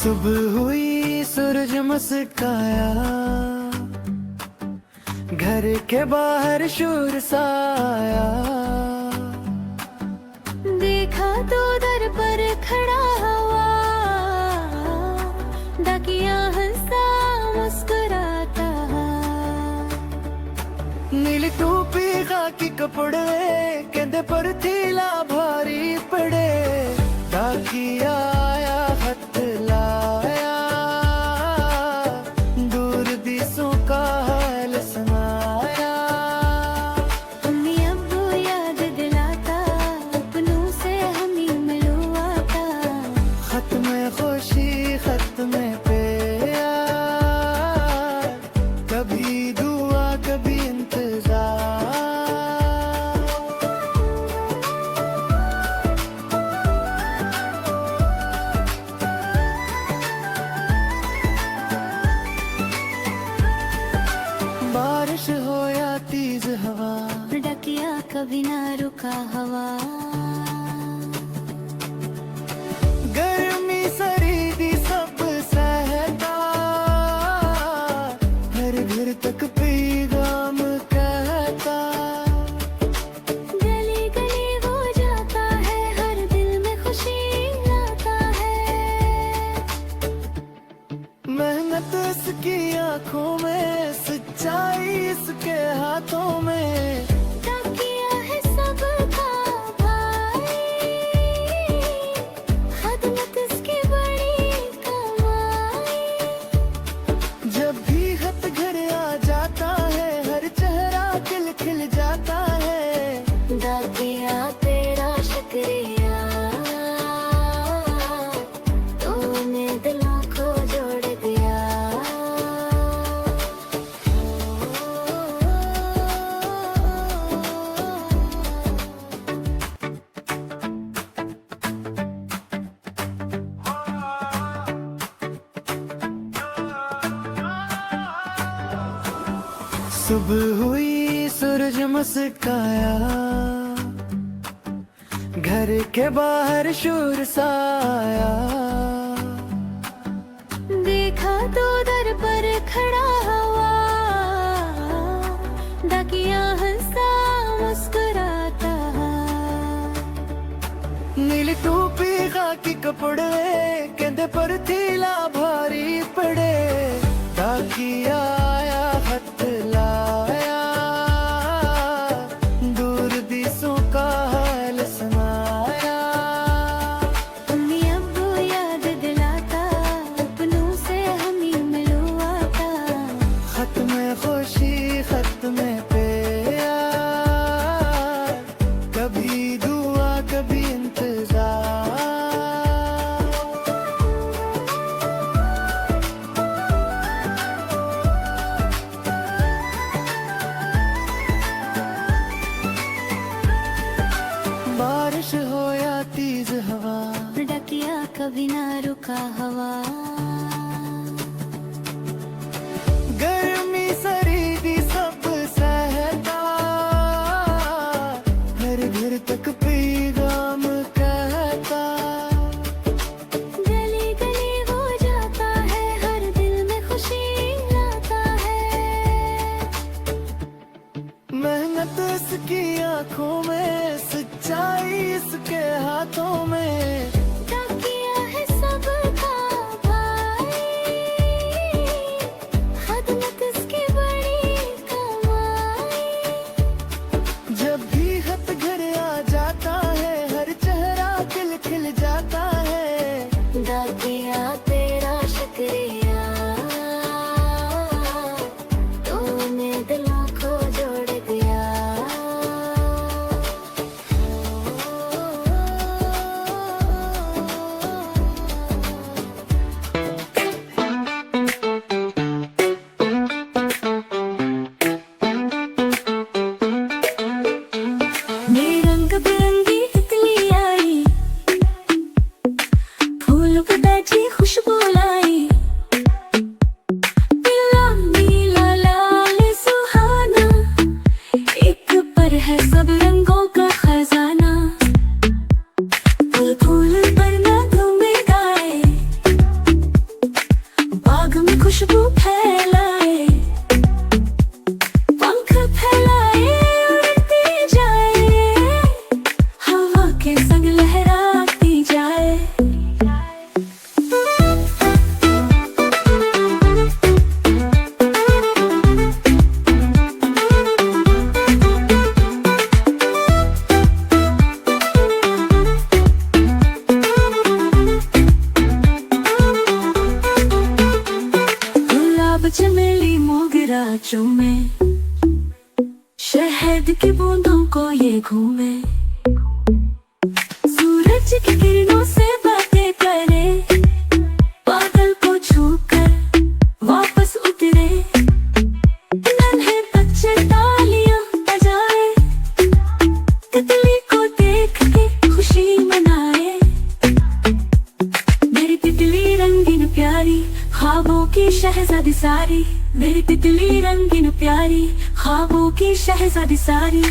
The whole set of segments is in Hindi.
सुबह हुई सूरज मुस्काया, घर के बाहर शोर सा आया। देखा तो दर पर खड़ा हवा, डाकिया हंसा मुस्कुराता। नीली टोपी खाकी कपड़े, कहते पर थीला भारी पड़े। डाकिया आया खत लाया, दूर दिसों का हाल सुनाया। अम्मी अब्बू याद दिलाता, अपनों से हमी मिलवाता। खत में खुशी खत में प्यार, कभी दुआ कभी इंतजार। बारिश हो या तेज हवा, डाकिया कभी ना रुका हवा। गर्मी सर्दी सब सहता, हर घर तक पैगाम कहता। गली गली वो जाता है, हर दिल में खुशी लाता है। मेहनत इसकी आंखों में, सच्चाई इसके हाथों में। डाकिया है सबका भाई, खदमत इसकी बड़ी कमाई। जब भी खत घर आ जाता है, हर चेहरा खिल खिल जाता है। डाकिया तेरा शुक्रिया, तूने दिलों को जोड़ दिया। सुबह हुई सूरज मुस्काया, घर के बाहर शोर सा आया। देखा तो दर पर खड़ा हवा, डाकिया हंसा मुस्कुराता। नीली टोपी खाकी कपड़े, कहते पर थीला भारी पड़े। डाकिया आया खत लाया, दूर दिसों का हाल सुनाया। अम्मी अब्बू याद दिलाता, अपनों से हमी मिलवाता। खत में खुशी खत में प्यार, कभी दुआ कभी इंतजार। मोगरा चूमे, शहद की बूंदों को ये घूमे, सूरज की किरणों से बातें करे, बादल को छूकर वापस उतरे, नन्हे बच्चे तालियां बजाए, तितली को देख के खुशी मनाए। मेरी तितली रंगीन प्यारी, ख्वाबों की शहजादी सारी, मेरी तितली रंगीन प्यारी, ख्वाबों की शहजादी सारी।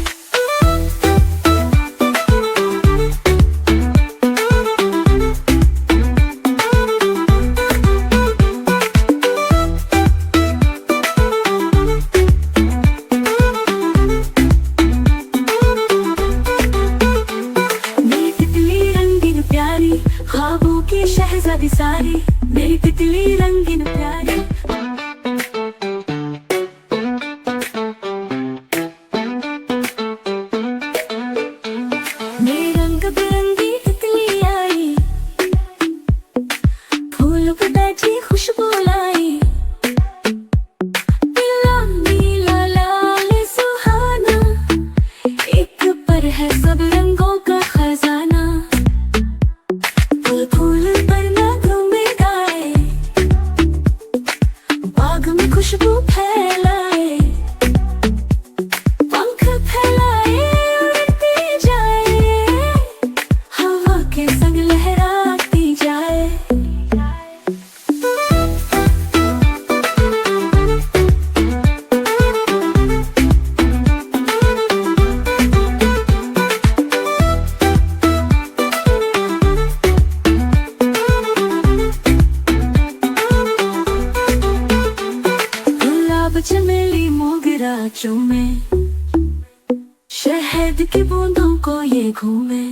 मेरी तितली रंगीन प्यारी, ख्वाबों की शहजादी सारी, मेरी तितली रंगीन प्यारी। मेरी रंग बिरंगी तितली आई, फूलों पे बैठी खुशबू लाई, पीला नीला लाल सुहाना, एक पर है सब रंगों का खजाना। फूल फूल पर नगमे गाए, बाग में खुशबू फैलाए, पंख फैलाए उड़ती जाए, हवा के संग लहराती जाए। गुलाब चमेली मोगरा चूमे, शहद की बूंदों को ये घूमे,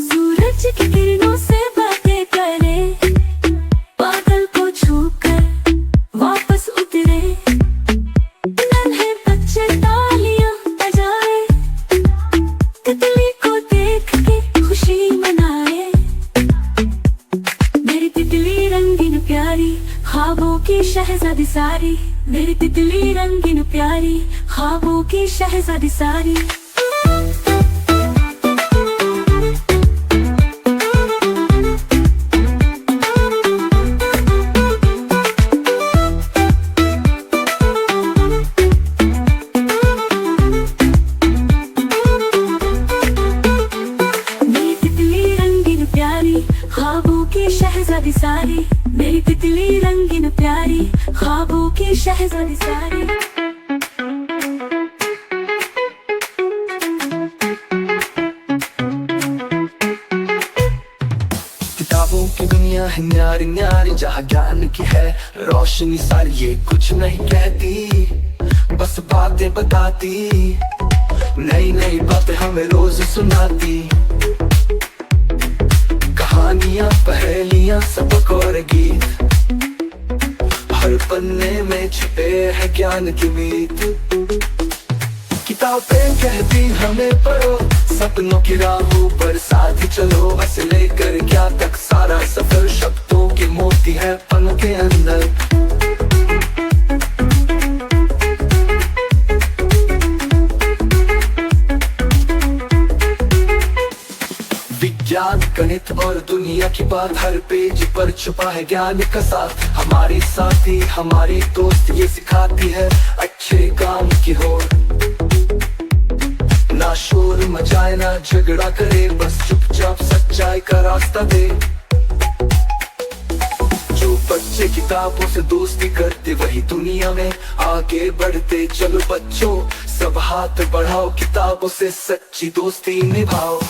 सूरज की किरणों से बातें करे, बादल को छूकर वापस उतरे, नन्हे बच्चे तालियां बजाए, तितली को देख के खुशी मनाए। मेरी तितली रंगीन प्यारी, ख्वाबों की शहजादी सारी, मेरी तितली रंगीन प्यारी, ख्वाबों की शहजादी सारी। मेरी तितली रंगीन प्यारी, ख्वाबों की शहजादी सारी, मेरी तितली रंगीन प्यारी, ख्वाबों की शहजादी सारी। किताबों की दुनिया है न्यारी न्यारी, जहाँ ज्ञान की है रोशनी सारी, ये कुछ नहीं कहती बस बातें बताती, नई नई बातें हमें रोज सुनाती, कहानियां पहेलियां सबक और गीत, हर पन्ने में छुपे है ज्ञान की मीत। किताबें कहती हमें पढ़ो, सपनों की राहों पर साथ चलो, ऐसे लेकर क्या तक सारा सफर, शब्दों के मोती है पन्नों के अंदर। विज्ञान गणित और दुनिया की बात, हर पेज पर छुपा है ज्ञान का साथ, हमारी साथी हमारी दोस्त ये सिखाती है अच्छे काम की होड़, ना शोर मचाए ना झगड़ा करे, बस चुपचाप सच्चाई का रास्ता दे। जो बच्चे किताबों से दोस्ती करते, वही दुनिया में आगे बढ़ते। चलो बच्चों सब हाथ बढ़ाओ, किताबों से सच्ची दोस्ती निभाओ।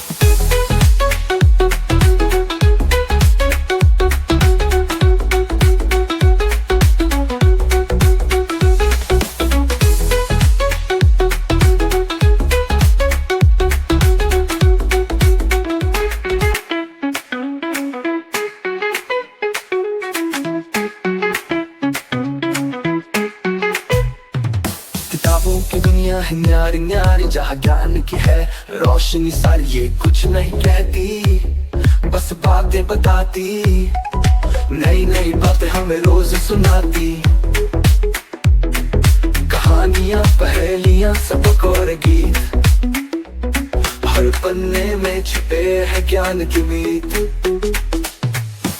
किताबों की दुनिया है न्यारी न्यारी, जहाँ ज्ञान की है रोशनी सारी, ये कुछ नहीं कहती बस बातें बताती, नई नई बातें हमें रोज सुनाती, कहानियां पहेलियां सबक और गीत, हर पन्ने में छिपे है ज्ञान की मीत।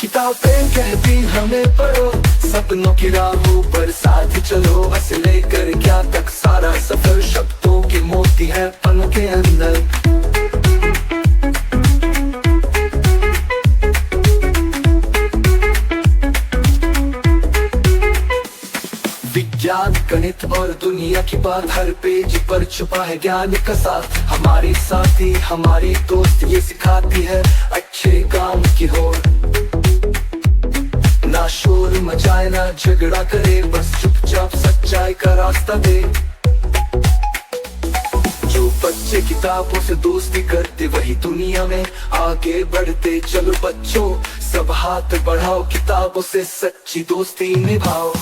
किताबें कहती हमें पढ़ो, सपनों की राहों पर साथ चलो, बस लेकर क्या तक सारा सफर शब्दों के मोती है पन के अंदर। विज्ञान गणित और दुनिया की बात, हर पेज पर छुपा है ज्ञान का साथ। हमारी साथी हमारी दोस्त ये सिखाती है अच्छे काम की होर। ना शोर मचाए ना झगड़ा करे, बस चुपचाप सच्चाई का रास्ता दे। जो बच्चे किताबों से दोस्ती करते वही दुनिया में आगे बढ़ते। चलो बच्चों सब हाथ बढ़ाओ, किताबों से सच्ची दोस्ती निभाओ।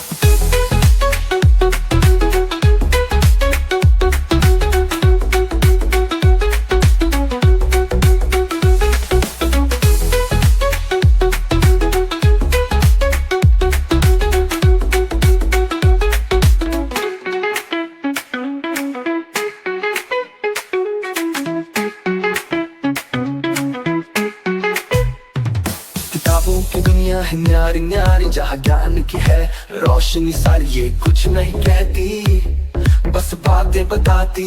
किताबों की दुनिया है न्यारी न्यारी, जहाँ ज्ञान की है रोशनी सारी। ये कुछ नहीं कहती बस बातें बताती,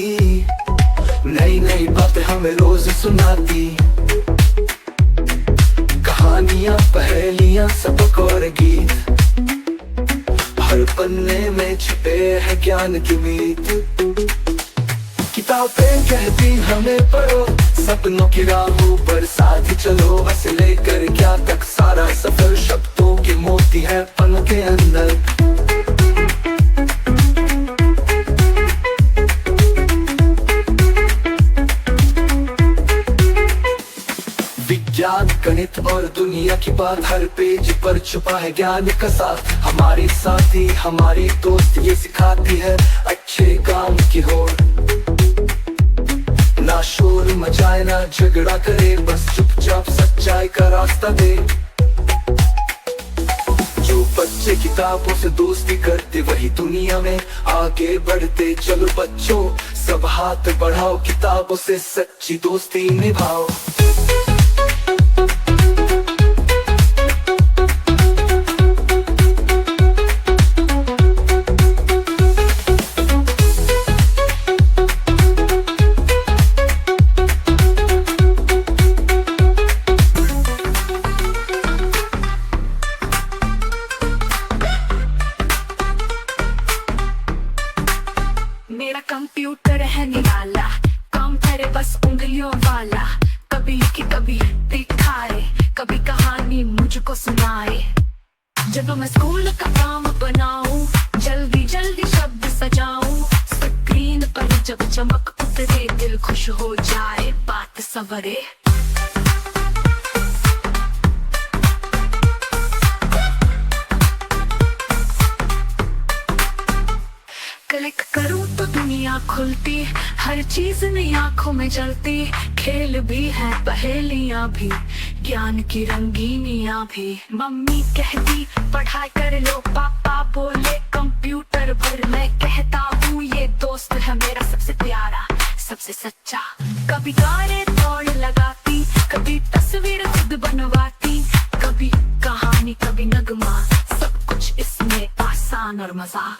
नई नई बातें हमें रोज सुनाती। कहानियां पहेलियां सबक और गीत, हर पन्ने में छिपे है ज्ञान की मीत। किताबें कहती हमें पढ़ो, सपनों की राहों पर साथ चलो, बस लेकर क्या तक सारा सफर शब्दों के मोती है पन के अंदर। विज्ञान गणित और दुनिया की बात, हर पेज पर छुपा है ज्ञान का साथ। हमारी साथी हमारी दोस्त ये सिखाती है अच्छे काम की होर। ना शोर मचाए ना झगड़ा करे, बस चुपचाप सच्चाई का रास्ता दे। जो बच्चे किताबों से दोस्ती करते वही दुनिया में आगे बढ़ते। चलो बच्चों सब हाथ बढ़ाओ, किताबों से सच्ची दोस्ती निभाओ। मेरा कंप्यूटर है निराला, काम करे बस उंगलियों वाला। कभी की कभी दिखाए, कभी कहानी मुझको सुनाए। जब मैं स्कूल का काम बनाऊं, जल्दी जल्दी शब्द सजाऊं। स्क्रीन पर जब चमक उतरे, दिल खुश हो जाए बात सवरे। क्लिक करूं तो दुनिया खुलती, हर चीज नई आंखों में जलती। खेल भी है पहेलियां भी, ज्ञान की रंगीनियां भी। मम्मी कहती पढ़ाई कर लो, पापा बोले कंप्यूटर भर। मैं कहता हूँ ये दोस्त है मेरा सबसे प्यारा सबसे सच्चा। कभी गाने दौड़ लगाती, कभी तस्वीर खुद बनवाती। कभी कहानी कभी नगमा, सब कुछ इसमें आसान और मजा।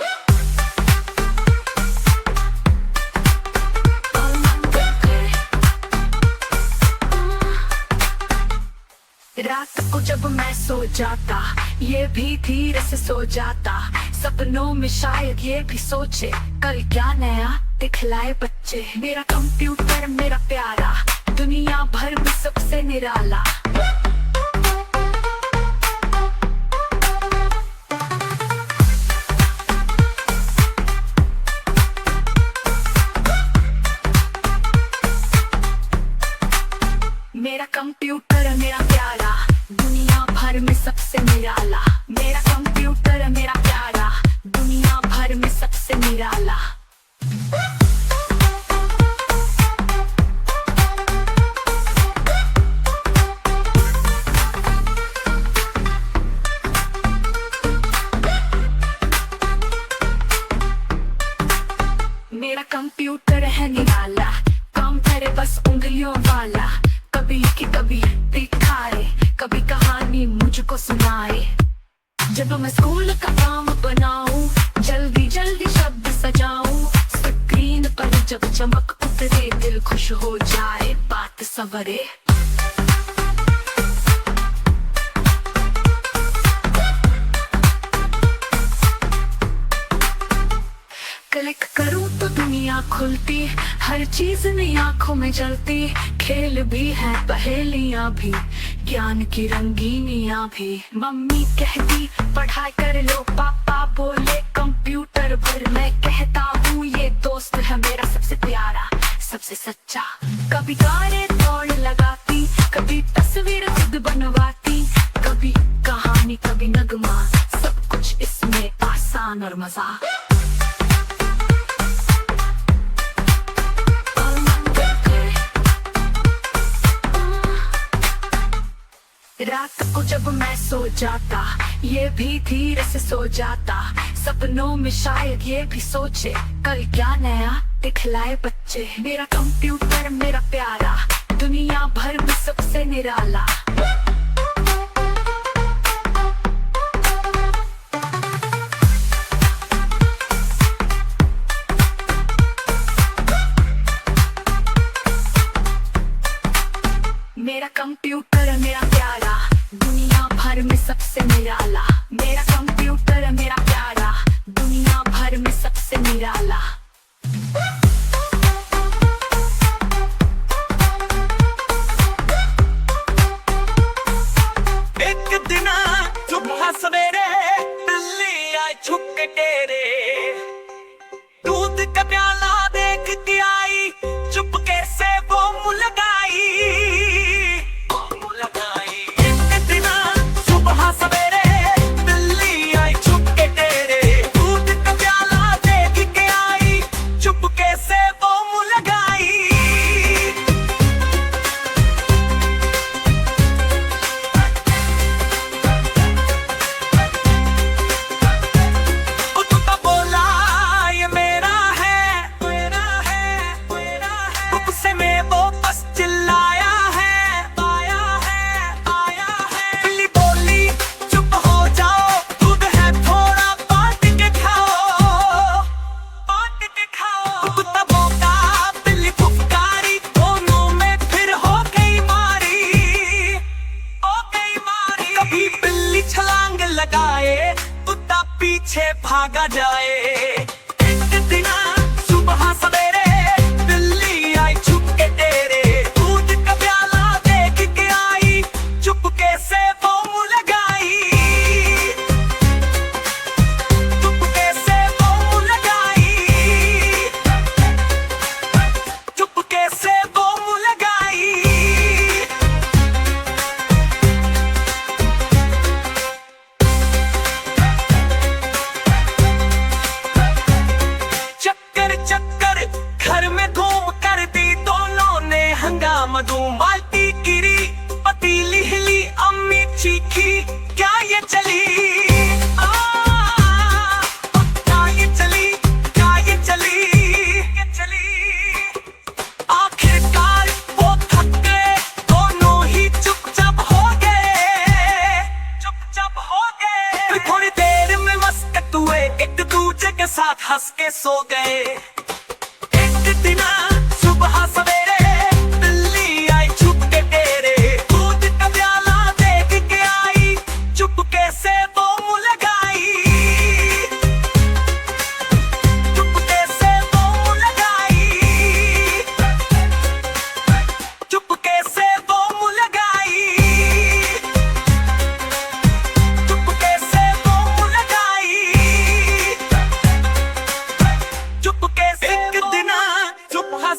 रात को जब मैं सो जाता, ये भी धीरे से सो जाता। सपनों में शायद ये भी सोचे, कल क्या नया दिखलाए बच्चे। मेरा कंप्यूटर मेरा प्यारा, दुनिया भर में सबसे निराला। मेरा कंप्यूटर मेरा प्यारा, दुनिया भर में सबसे निराला। मेरा कंप्यूटर मेरा प्यारा, दुनिया भर में सबसे निराला। कंप्यूटर है निराला, काम करे बस उंगलियों वाला। कभी की कभी दिखाए, कभी कहानी मुझको सुनाए। जब मैं स्कूल का काम बनाऊं, जल्दी जल्दी शब्द सजाऊं। स्क्रीन पर जब चमक उतरे, दिल खुश हो जाए, बात सवरे। क्लिक करूं तो दुनिया खुलती, हर चीज नई आंखों में जलती। खेल भी है, पहेलियां भी, ज्ञान की रंगीनियां भी। मम्मी कहती पढ़ाई कर लो, पापा बोले कंप्यूटर पर। मैं कहता हूँ ये दोस्त है मेरा सबसे प्यारा, सबसे सच्चा। कभी गाने दौड़ लगाती, कभी तस्वीर खुद बनवाती। कभी कहानी, कभी नगमा, सब कुछ इसमें आसान और मजा। रात को जब मैं सो जाता, ये भी धीरे से सो जाता। सपनों में शायद ये भी सोचे, कल क्या नया दिखलाए बच्चे। मेरा कंप्यूटर मेरा प्यारा, दुनिया भर में सबसे निराला। मेरा कंप्यूटर मेरा प्यारा, दुनिया भर में सबसे निराला। मेरा कंप्यूटर मेरा प्यारा, दुनिया भर में सबसे निराला। एक दिन सुबह सवेरे बिल्ली आई छुप के तेरे। दूध का प्याला देख के आई, चुपके से वो मुँह लगाई। छलांग लगाए, कुत्ता पीछे भागा जाए। एक दिन सुबह सवेरे बिल्ली आई छुप के तेरे। दूध का प्याला देख के आई, चुपके से वो मुँह लगाई। चुपके से वो मुँह लगाई। चुपके से वो मुँह लगाई। घर में घूम कर दी दोनों ने हंगामा। बाल्टी गिरी, पतीली हिली, अम्मी चीखी, क्या ये चली? क्या ये चली? क्या ये चली? ये चली। आखिरकार वो थक गए, दोनों ही चुपचाप हो गए। चुपचाप हो गए। फिर थोड़ी देर में मस्कत हुए, एक दूसरे के साथ हंस के सो गए। दिन सुबह सवेरे बिल्ली आई छुप के तेरे। दूध का प्याला देख के आई, चुपके से वो मुँह लगाई। चुपके से वो मुँह लगाई। चुपके से वो मुँह लगाई। चुपके से वो मुँह लगाई। चुपके से एक दिन सुबह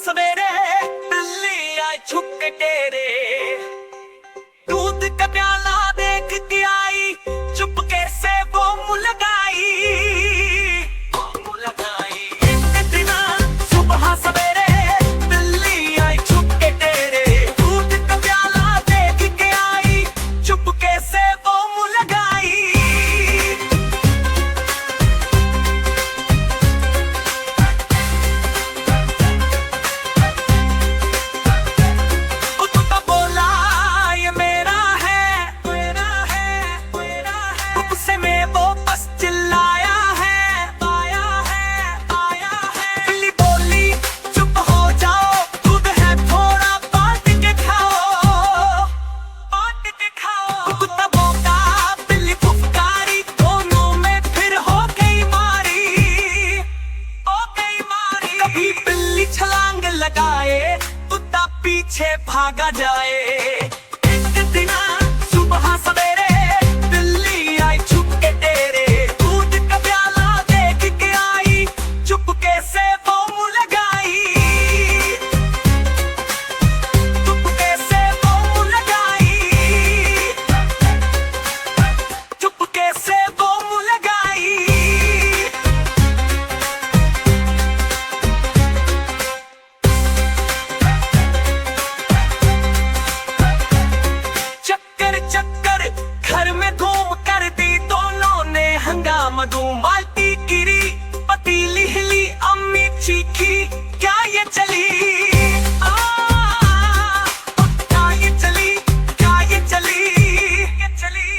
भागा जाए। एक दिन सुबह सवेरे बिल्ली आई छुप के तेरे, दूध का प्याला देख के आई, चुपके से वो मुँह लगाई, चुपके से वो मुँह लगाई, चुपके से वो मुँह लगाई। चक्कर चक्कर घर में घूम कर दी दोनों ने हंगामा, धूम बाल्टी गिरी, पतीली हिली, अम्मी चीखी, क्या ये चली क्या ये चली, क्या ये चली, ये चली।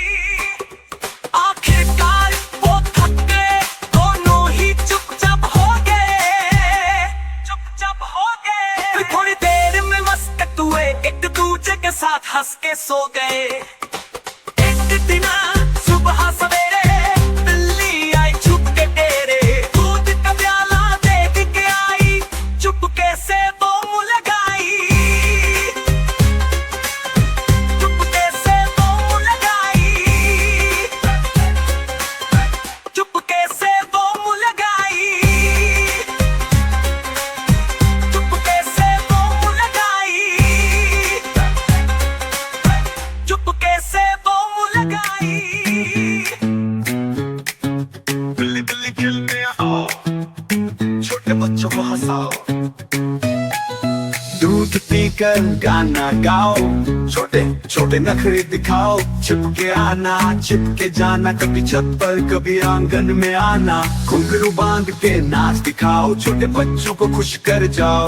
आखिरकार वो थक गए, दोनों ही चुपचाप हो गए, चुपचाप हो गए। फिर थोड़ी देर में मस्त हुए, एक दूसरे के साथ हंस के सो गए। एक दिन सुबह सवेरे बिल्ली आई छुप के तेरे, दूध का प्याला देख के आई, चुपके से वो मुँह लगाई, चुपके से वो मुँह लगाई, चुपके से वो मुँह लगाई, चुपके से वो मुँह लगाई, चुपके से वो मुँह लगाई। बिल्ली बिल्ली खेलने आओ, छोटे बच्चों को हंसाओ, दूध पीकर गाना गाओ, छोटे छोटे नखरे दिखाओ, छिपके आना छिपके जाना, कभी छत पर कभी आंगन में आना, घुंघरू बांध के नाच दिखाओ, छोटे बच्चों को खुश कर जाओ,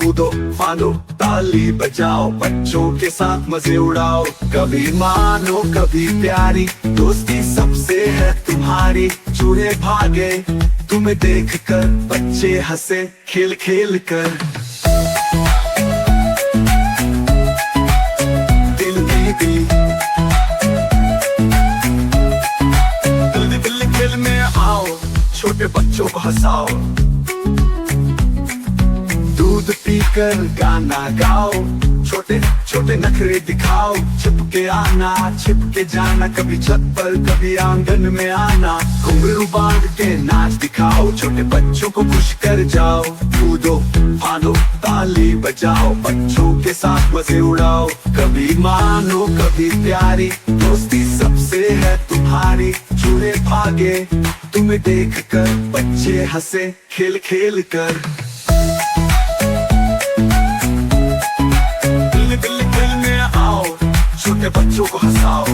कूदो फांदो ताली बजाओ, बच्चों के साथ मजे उड़ाओ, कभी मानो कभी प्यारी, दोस्ती सबसे है तुम्हारी, चूहे भागे तुम्हें देखकर, बच्चे हंसे खेल खेल कर। दिल दिल खेल में आओ, छोटे बच्चों को हंसाओ, दूध पीकर गाना गाओ, छोटे छोटे नखरे दिखाओ, छिपके आना छिपके जाना, कभी छत पर कभी आंगन में आना, घुंघरू बांध के नाच दिखाओ, छोटे बच्चों को खुश कर जाओ, कूदो फांदो ताली बजाओ, बच्चों के साथ मजे उड़ाओ, कभी मानो कभी प्यारी, दोस्ती सबसे है तुम्हारी, चूहे भागे तुम्हें देखकर, बच्चे हंसे खेल खेल कर। छोटे बच्चों को हंसाओ,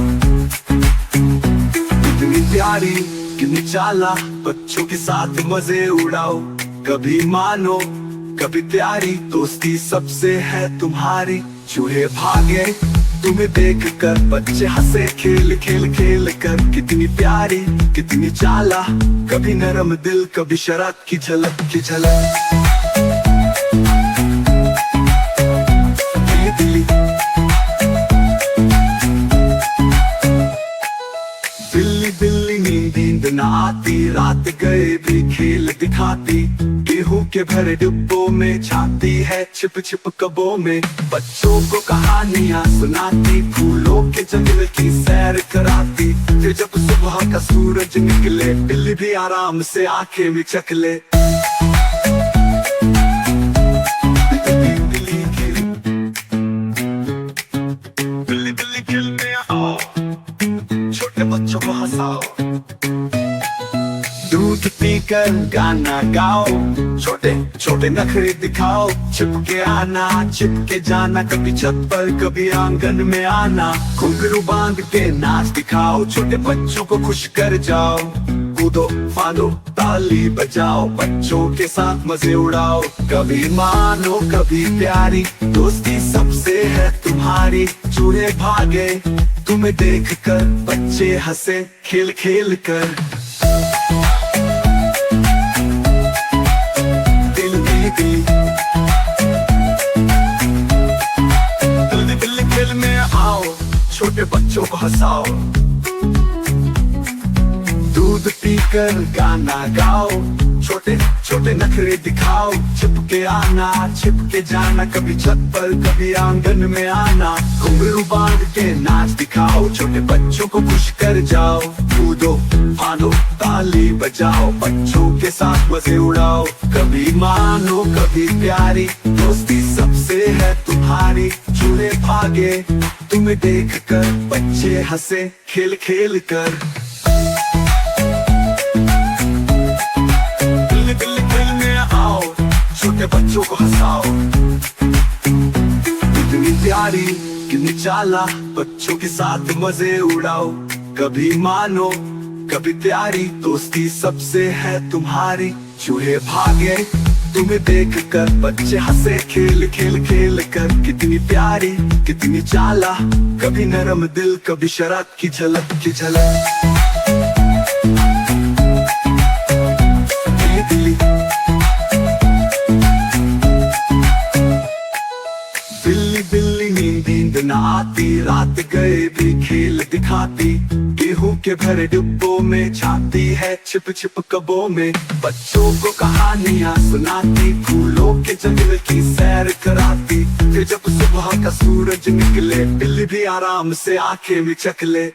कितनी प्यारी कितनी चालाक, बच्चों के साथ मजे उड़ाओ, कभी मानो कभी प्यारी, दोस्ती सबसे है तुम्हारी, चूहे भागे तुम्हें देखकर, बच्चे हंसे खेल खेल खेल कर, कितनी प्यारी कितनी चालाक, कभी नरम दिल कभी शरारत की झलक की झलक। बिल्ली नींद न आती, रात गए भी खेल दिखाती, गेहूं के भरे डिब्बों में छाती है, छिप छिप कबों में बच्चों को कहानियां सुनाती, फूलों के जंगल की सैर कराती, फिर जब सुबह का सूरज निकले, बिल्ली भी आराम से आंखें मिचक ले। बिल्ली बिल्ली खेलने आओ, छोटे बच्चों को हंसाओ, दूध पीकर गाना गाओ, छोटे छोटे नखरे दिखाओ, छिपके आना छिपके जाना, कभी छत पर कभी आंगन में आना, घुंघरू बांध के नाच दिखाओ, छोटे बच्चों को खुश कर जाओ, कूदो फांदो ताली बजाओ, बच्चों के साथ मजे उड़ाओ, कभी मानो कभी प्यारी, दोस्ती सबसे है तुम्हारी, चूहे भागे तुम्हें देखकर, बच्चे हंसे खेल खेल कर। दिल खेल में आओ, छोटे बच्चों को हंसाओ, दूध पी कर गाना गाओ, छोटे छोटे नखरे दिखाओ, छिपके आना छिपके जाना, कभी छत पर कभी आंगन में आना, घुंघरू बांध के नाच दिखाओ, छोटे बच्चों को खुश कर जाओ, कूदो फानो ताली बजाओ, बच्चों के साथ मजे उड़ाओ, कभी मानो कभी प्यारी दोस्ती सबसे है तुम्हारी, चूहे भागे तुम्हें देख कर, बच्चे हंसे खेल खेल कर, छोटे बच्चों को हंसाओ, कितनी प्यारी कितनी चाला, बच्चों के साथ मजे उड़ाओ, कभी मानो कभी प्यारी दोस्ती सबसे है तुम्हारी, चूहे भागे तुम्हें देख कर, बच्चे हंसे खेल खेल खेल कर, कितनी प्यारी कितनी चाला, कभी नरम दिल कभी शरारत की झलक की झलक। बिल्ली बिल्ली नींद न आती, रात गए भी खेल दिखाती, गेहूं के भरे डिब्बों में छाती है, छिप छिप कबों में बच्चों को कहानियां सुनाती, फूलों के जंगल की सैर कराती, फिर जब सुबह का सूरज निकले, बिल्ली भी आराम से आंखें मिचक ले।